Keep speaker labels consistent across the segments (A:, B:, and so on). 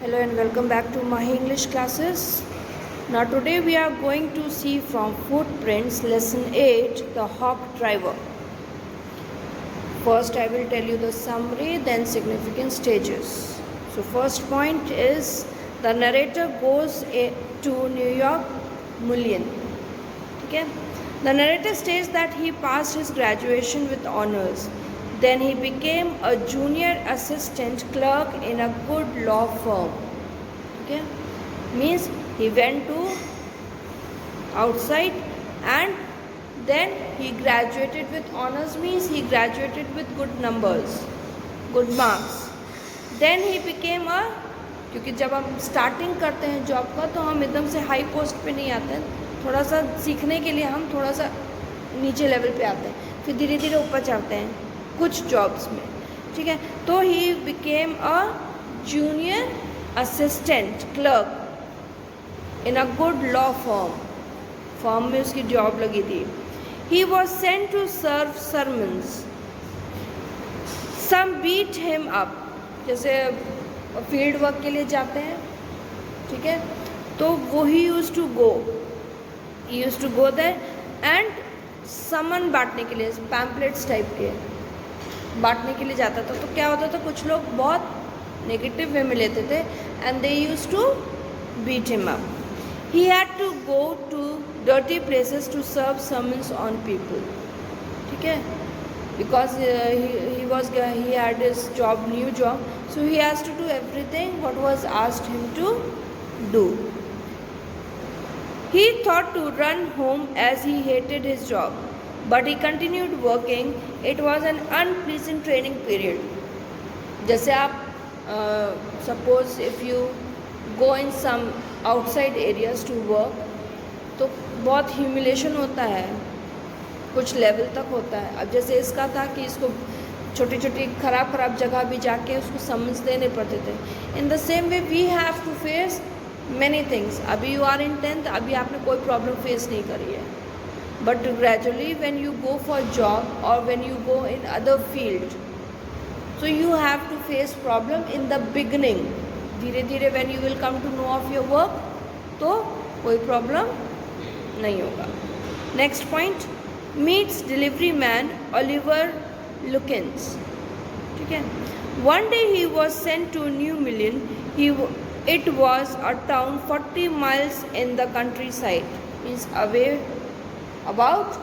A: Hello and welcome back to my English classes. Now today we are going to see from Footprints lesson 8 the hawk driver. First I will tell you the summary, then significant stages. So first point is the narrator goes to New York Mullion. Okay? The narrator states that he passed his graduation with honors. Then he became a junior assistant clerk in a good law firm. Okay, means he went to outside and then he graduated with honors, means he graduated with good numbers, good marks. Then he became a, क्योंकि जब हम starting करते हैं job का तो हम एकदम से हाई पोस्ट पे नहीं आते हैं, थोड़ा सा सीखने के लिए हम थोड़ा सा नीचे लेवल पे आते हैं, फिर धीरे धीरे ऊपर चढ़ते हैं कुछ जॉब्स में. ठीक है, तो he became a junior assistant clerk in a good law firm में उसकी जॉब लगी थी. He was sent to serve sermons. Some beat him up, जैसे फील्ड वर्क के लिए जाते हैं, ठीक है, तो वो he use to go there and summon बांटने के लिए, पैम्पलेट्स टाइप के बांटने के लिए जाता था. तो क्या होता था, कुछ लोग बहुत नेगेटिव वे में लेते थे and they used to beat him up. He had to go to dirty places to serve summons on people. ठीक है, because he had his new job, so he has to do everything what was asked him to do. He thought to run home as he hated his job, but he continued working. It was an unpleasant training period. जैसे आप suppose if you go in some outside areas to work, तो बहुत humiliation होता है, कुछ level तक होता है. अब जैसे इसका था कि इसको छोटी छोटी ख़राब जगह भी जाके उसको समझ देने पड़ते थे. In the same way we have to face many things. अभी यू आर इन 10th, अभी आपने कोई प्रॉब्लम फेस नहीं करी है, but gradually when you go for job और when you go in other field, so you have to face problem in the beginning. धीरे धीरे when you will come to know of your work, तो कोई problem नहीं होगा. Next point, meets delivery man Oliver Lukens. ठीक है, one day he was sent to New Mullion. It was a town 40 miles in the countryside, means away about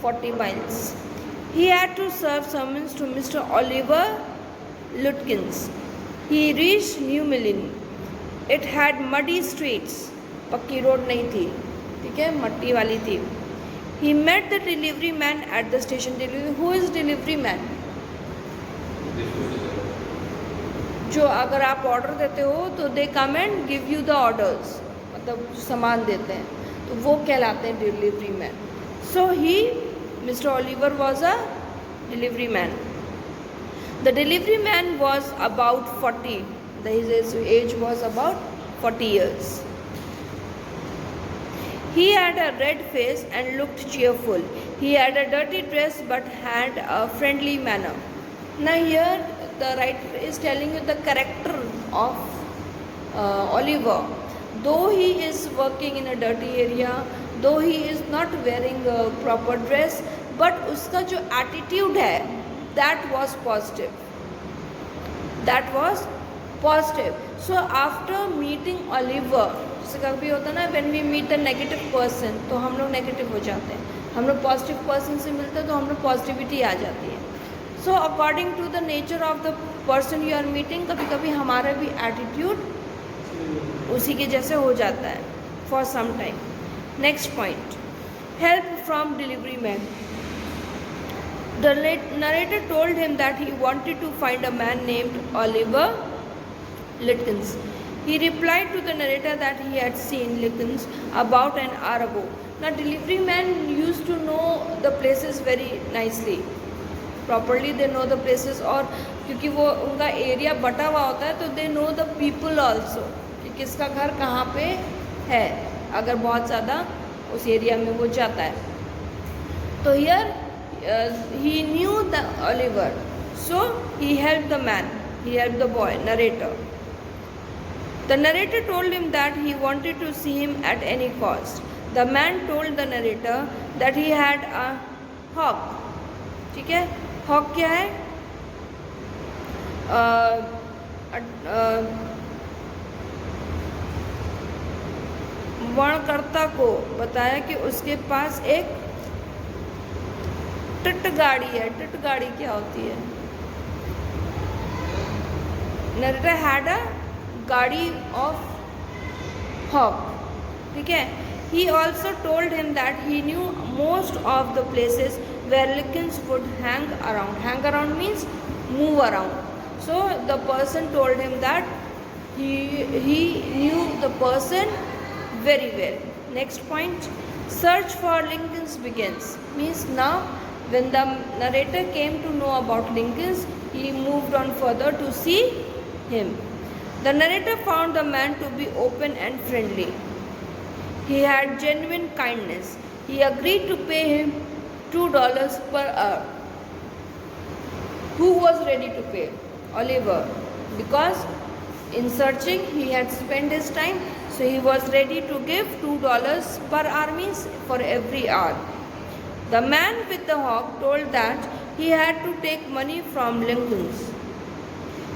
A: 40 miles. He had to serve summons to Mr. Oliver Lukens. He reached New Mullion. It had muddy streets. पक्की road नहीं थी, ठीक है, मट्टी वाली थी. He met the delivery man at the station. Who is delivery man? जो अगर आप ऑर्डर देते हो तो they come and give you the orders, मतलब सामान देते हैं, तो वो कहलाते हैं delivery man. So he mister Oliver was a delivery man. The delivery man was about 40. His age was about 40 years. He had a red face and looked cheerful. He had a dirty dress but had a friendly manner. Now here the writer is telling you the character of Oliver. Though he is working in a dirty area, though he is not wearing a proper dress, but उसका जो attitude है, that was positive. So after meeting Oliver, जैसे कभी होता है ना, when we meet a negative person, तो हम लोग नेगेटिव हो जाते हैं. हम लोग पॉजिटिव पर्सन से मिलते हैं तो हम लोग पॉजिटिविटी आ जाती है. So according to the nature of the person you are meeting, कभी कभी हमारा भी एटीट्यूड उसी के जैसे हो जाता है for some time. Next point, help from delivery man. The narrator told him that he wanted to find a man named Oliver Lukens. He replied to the narrator that he had seen Lukens about an hour ago. Now delivery man used to know the places very nicely. Properly they know the places, और क्योंकि वो उनका area बटा हुआ होता है तो they know the people also, कि किसका घर कहाँ पे है अगर बहुत ज़्यादा उस एरिया में वो जाता है. तो here he knew the Oliver, so he helped the man, he helped the boy, narrator. The narrator told him that he wanted to see him at any cost. The man told the narrator that he had a hawk. ठीक है, hawk क्या है? वर्णकर्ता को बताया कि उसके पास एक tit गाड़ी है. टिट गाड़ी क्या होती है? नरेटर हैड अ गाड़ी ऑफ हॉक. ठीक है. He also told him that he knew most of the places where Lincolns would hang around. Hang around means move around. So the person told him that he knew the person very well. Next point, search for Lincolns begins. Means now when the narrator came to know about Lincolns, he moved on further to see him. The narrator found the man to be open and friendly. He had genuine kindness. He agreed to pay him $2 per hour. Who was ready to pay? Oliver. Because in searching he had spent his time, so he was ready to give $2 per hour, means for every hour. The man with the hawk told that he had to take money from Lincoln's.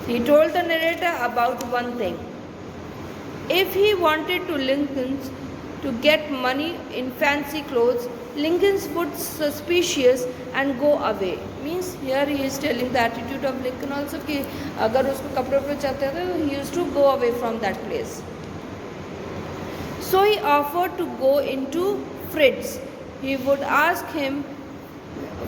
A: He told the narrator about one thing. If he wanted to Lincoln's to get money in fancy clothes, Lincoln's would suspicious and go away. Means here he is telling the attitude of Lincoln also कि अगर उसको कपड़े पे चाहते थे, he used to go away from that place. So he offered to go into Fritz. He would ask him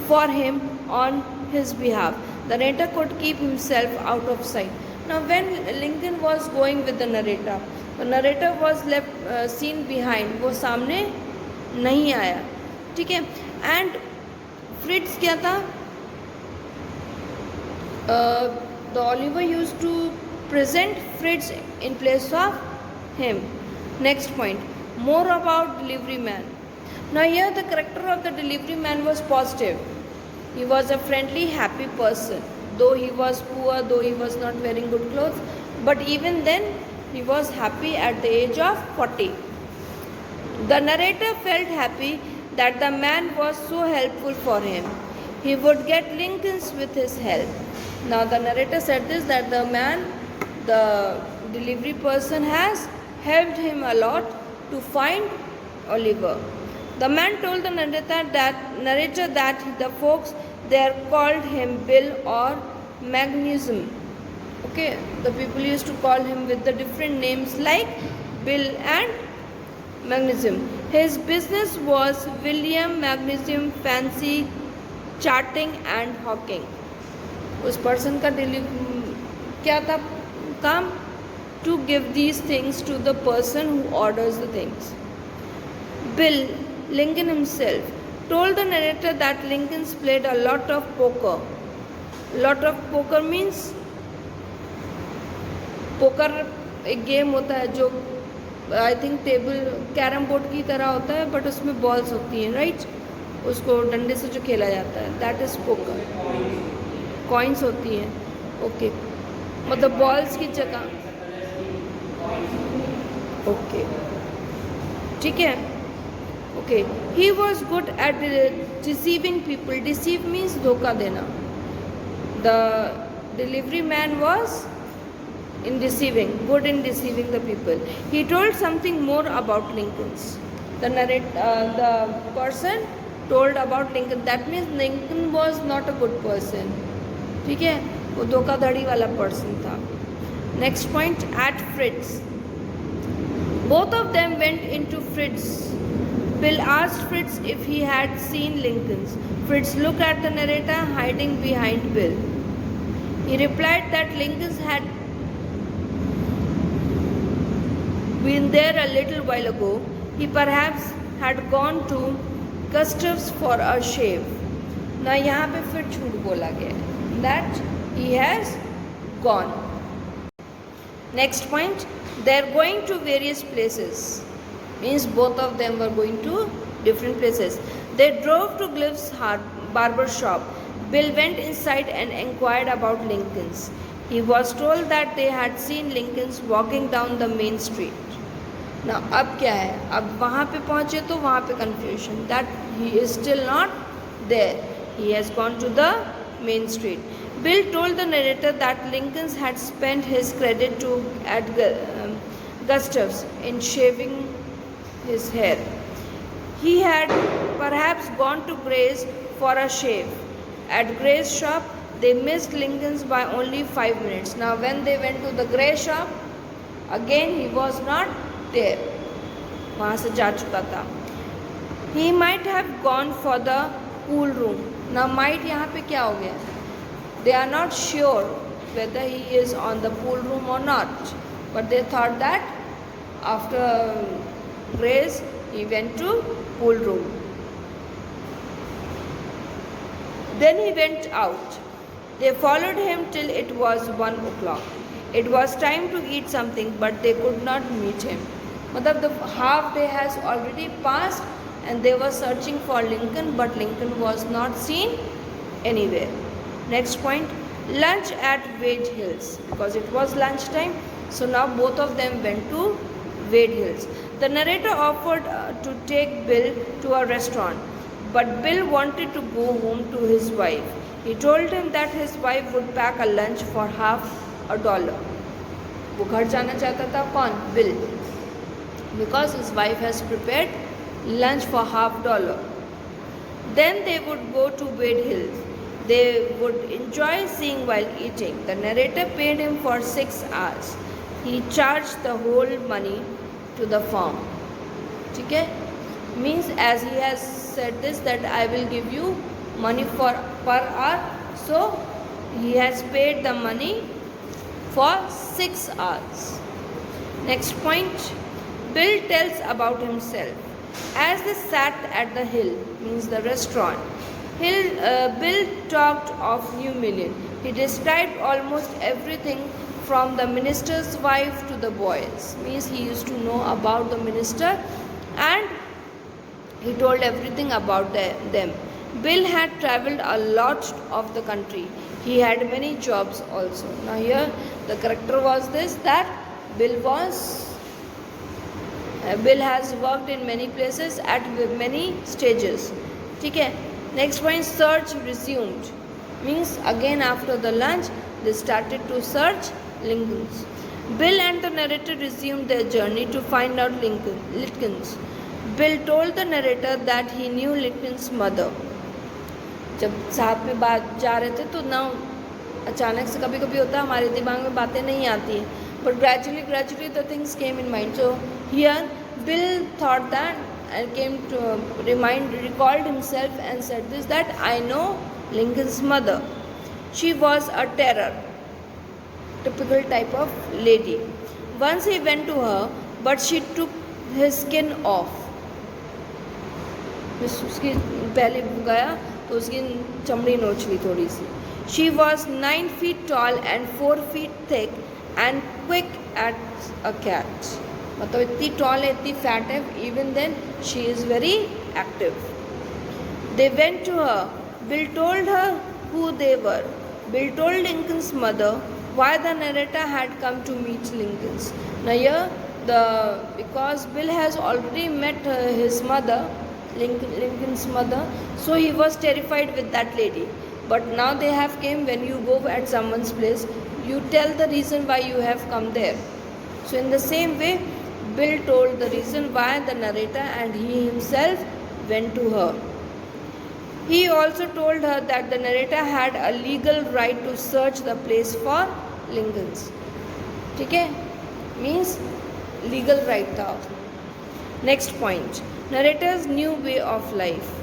A: for him on his behalf. The narrator could keep himself out of sight. Now when Lincoln was going with the narrator was left seen behind. वो सामने नहीं आया. ठीक है. And Fritz क्या था? The Oliver used to present Fritz in place of him. Next point, more about delivery man. Now here the character of the delivery man was positive. He was a friendly, happy person. Though he was poor, though he was not wearing good clothes, but even then he was happy at the age of 40. The narrator felt happy that the man was so helpful for him. He would get Lincolns with his help. Now the narrator said this, that the man, the delivery person, has helped him a lot to find Oliver. The man told the narrator that the folks there called him Bill or Magnesium. Okay, the people used to call him with the different names like Bill and Magnesium. His business was William Magnesium Fancy Charting and Hawking. उस person का क्या था काम? To give these things to the person who orders the things. Bill, Lincoln himself, told the narrator that Lincoln's played a lot of poker. Lot of poker means poker एक game होता है जो I think table carrom board की तरह होता है, but उसमें balls होती हैं, राइट? उसको डंडे से जो खेला जाता है, दैट इज़ पोकर. कॉइन्स होती हैं. ओके, मतलब बॉल्स की जगह. ओके, ठीक है. Okay, he was good at deceiving people. Deceive means धोखा देना. The delivery man was good in deceiving the people. He told something more about Lincoln's. The person told about Lincoln. That means Lincoln was not a good person. ठीक है, वो धोखाधड़ी वाला person था. Next point, at Fritz. Both of them went into Fritz. Bill asked Fritz if he had seen Lincoln's. Fritz looked at the narrator hiding behind Bill. He replied that Lincoln's had been there a little while ago. He perhaps had gone to Custer's for a shave. Now यहाँ पे फिर झूठ बोला गया है, that he has gone. Next point, they are going to various places. Means both of them were going to different places. They drove to Cliff's barber shop. Bill went inside and inquired about Lincoln's. He was told that they had seen Lincolns walking down the main street. Now अब क्या है, अब वहाँ पे पहुँचे तो वहाँ पे confusion that he is still not there. He has gone to the main street. Bill told the narrator that Lincoln had spent his credit to at Gustav's in shaving his hair. He had perhaps gone to Gray's for a shave. At Gray's shop, they missed Lincoln's by only 5 minutes. Now, when they went to the Gray shop, again he was not there. वहाँ से जा चुका था. He might have gone for the pool room. Now, might यहाँ पे क्या हो गया? They are not sure whether he is on the pool room or not. But they thought that after Gray's, he went to pool room. Then he went out. They followed him till it was 1 o'clock. It was time to eat something, but they could not meet him. मतलब the half day has already passed and they were searching for Lincoln, but Lincoln was not seen anywhere. Next point, lunch at Wade Hills, because it was lunch time. So now both of them went to Wade Hills. The narrator offered to take Bill to a restaurant, but Bill wanted to go home to his wife. He told him that his wife would pack a lunch for $50. वो घर जाना चाहता था कौन? Bill. Because his wife has prepared lunch for $50. Then they would go to Wade Hills. They would enjoy seeing while eating. The narrator paid him for 6 hours. He charged the whole money to the firm. ठीक है? Means as he has said this that I will give you money for per hour. So he has paid the money for 6 hours. Next point, Bill tells about himself. As they sat at the Hill, means the restaurant, Bill talked of New Million. He described almost everything from the minister's wife to the boys. Means he used to know about the minister and he told everything about them. Bill had traveled a lot of the country. He had many jobs also. Now here the character was this, that Bill has worked in many places at many stages. ठीक है? Next point, search resumed. Means again after the lunch, they started to search Lincoln's. Bill and the narrator resumed their journey to find out Lincoln's. Bill told the narrator that he knew Lincoln's mother. जब साथ में बात जा रहे थे तो ना अचानक से कभी कभी होता है हमारे दिमाग में बातें नहीं आती हैं, but gradually the things came in mind. So here Bill thought that and came to recalled himself and said this, that I know Lincoln's mother. She was a terror, typical type of lady. Once he went to her, but she took his skin off. उसकी पहले गया तो उसकी चमड़ी नोच ली थोड़ी सी. She was 9 feet tall and 4 feet thick and quick as a cat. मतलब इतनी tall है, इतनी fat है, even then she is very active. They went to her. Bill told her who they were. Bill told Lincoln's mother why the narrator had come to meet Lincoln's. Now here because Bill has already met his mother, Lincoln's mother, so he was terrified with that lady. But now they have came, when you go at someone's place, you tell the reason why you have come there. So in the same way, Bill told the reason why the narrator and he himself went to her. He also told her that the narrator had a legal right to search the place for Lincoln's. ठीक है? Means legal right था. Next point, narrator's new way of life.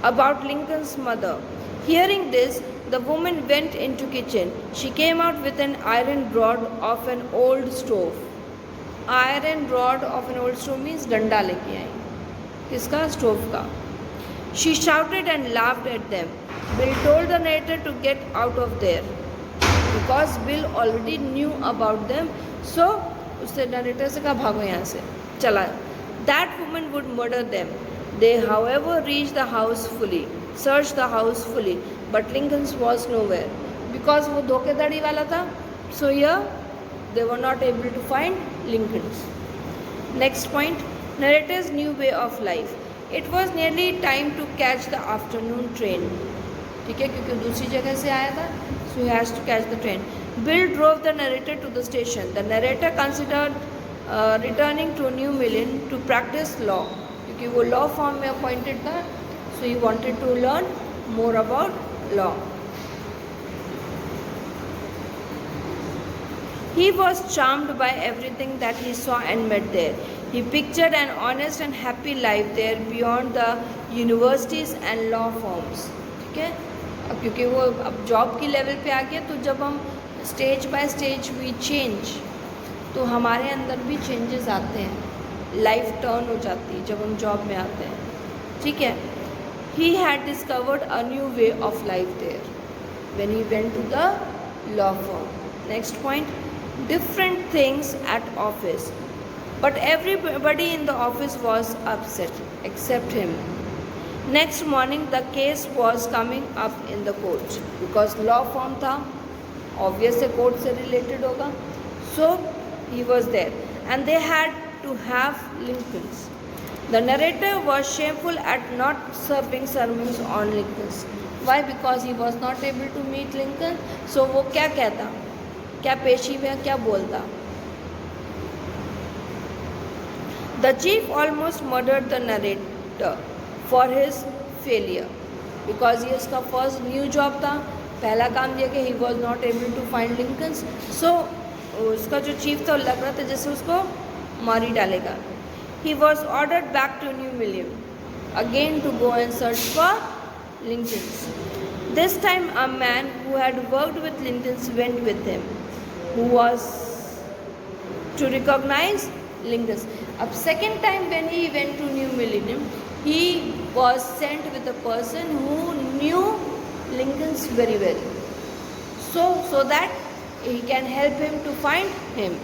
A: About Lincoln's mother. Hearing this, the woman went into kitchen. She came out with an iron rod of an old stove. Iron rod of an old stove means डंडा लेके आई. किसका? Stove का. She shouted and laughed at them. Bill told the narrator to get out of there. Because Bill already knew about them, so उससे narrator से कहा भागो यहाँ से. चला. That woman would murder them. They, however, searched the house fully, but Lincoln's was nowhere. because वो धोखेधड़ी वाला था. So here they were not able to find Lincoln. Next point, narrator's new way of life. It was nearly time to catch the afternoon train. ठीक है, क्योंकि दूसरी जगह से आया था, so he has to catch the train. Bill drove the narrator to the station. The narrator considered returning to New Millen to practice law. क्योंकि वो law firm में appointed था, so he wanted to learn more about law. He was charmed by everything that he saw and met there. He pictured an honest and happy life there beyond the universities and law firms. ठीक है, अब क्योंकि वो अब job की level पे आ गया, तो जब हम stage by stage we change, तो हमारे अंदर भी चेंजेस आते हैं, लाइफ टर्न हो जाती है जब हम जॉब में आते हैं. ठीक है. He had discovered a new way of life there when he went to the law firm. Next point, different things at office, but everybody in the office was upset except him. Next morning the case was coming up in the court because law firm था, obviously court से related होगा, so he was there and they had to have Lincolns. The narrator was shameful at not serving sermons on Lincoln. Why? Because he was not able to meet Lincoln. So वो क्या कहता, क्या पेशी में क्या बोलता. The chief almost murdered the narrator for his failure because ये उसका first new job था, पहला काम ये कि he was not able to find Lincoln. So उसका जो chief था लग रहा था जैसे उसको मार ही डालेगा. He was ordered back to New Millen again to go and search for Lincolns. This time a man who had worked with Lincolns went with him, who was to recognize Lincolns. अब second time when he went to New Millennium, he was sent with a person who knew Lincolns very well, so that he can help him to find him.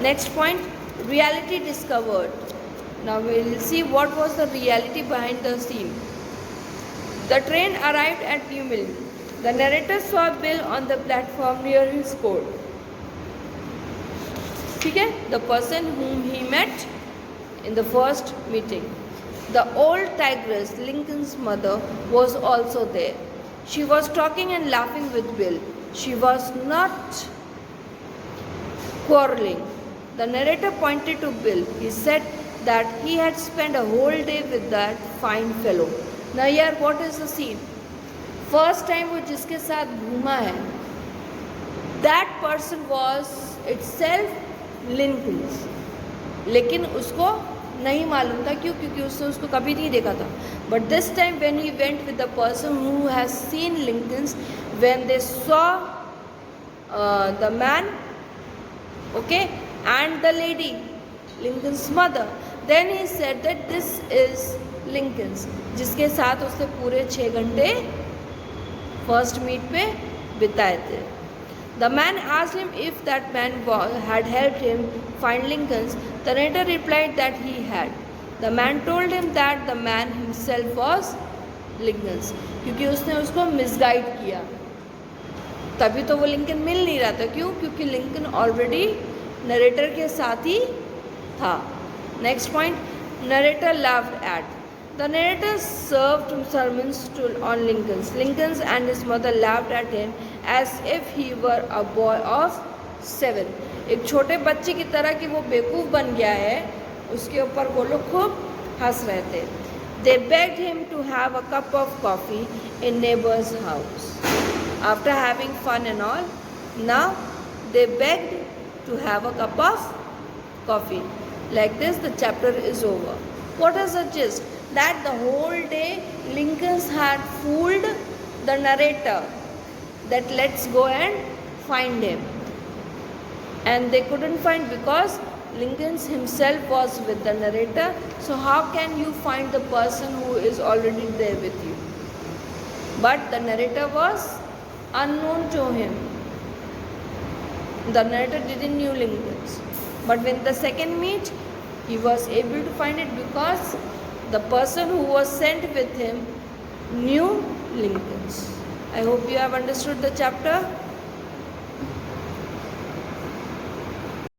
A: Next point, reality discovered. Now we will see what was the reality behind the scene. The train arrived at New Millen. The narrator saw Bill on the platform near his coat. ठीक है, the person whom he met in the first meeting. The old tigress, Lincoln's mother, was also there. She was talking and laughing with Bill. She was not quarreling. The narrator pointed to Bill. He said that he had spent a whole day with that fine fellow. Now here what is the scene? First time वो जिसके साथ घूमा है, that person was itself Lincoln's, लेकिन उसको नहीं मालूम था. क्यों? क्योंकि उसने उसको कभी नहीं देखा था. But this time when he went with the person who has seen Lincoln's, when they saw the man, okay, and the lady, Lincoln's mother, then he said that this is Lincoln's, जिसके साथ उसने पूरे 6 घंटे first meet पे बिताए थे. The man asked him if that man had helped him find Lincoln's. The narrator replied that he had. The man told him that the man himself was Lincoln's, क्योंकि उसने उसको मिसगाइड किया, तभी तो वो लिंकन मिल नहीं रहा था. क्यों? क्योंकि लिंकन ऑलरेडी नरेटर के साथ ही था. Next point, narrator laughed eight. The narrator served sermons on Lincoln. Lincoln and his mother laughed at him as if he were a boy of 7. एक छोटे बच्चे की तरह कि वो बेवकूफ़ बन गया है, उसके ऊपर वो लोग खूब हंस रहे थे. They begged him to have a cup of coffee in neighbor's house. After having fun and all, now they begged to have a cup of coffee. Like this, the chapter is over. What is the gist? That the whole day Lincoln had fooled the narrator that let's go and find him, and they couldn't find because Lincoln himself was with the narrator. So how can you find the person who is already there with you? But the narrator was unknown to him. The narrator didn't knew Lincoln, but when the second meet, he was able to find it because the person who was sent with him knew Lincoln. I hope you have understood the chapter.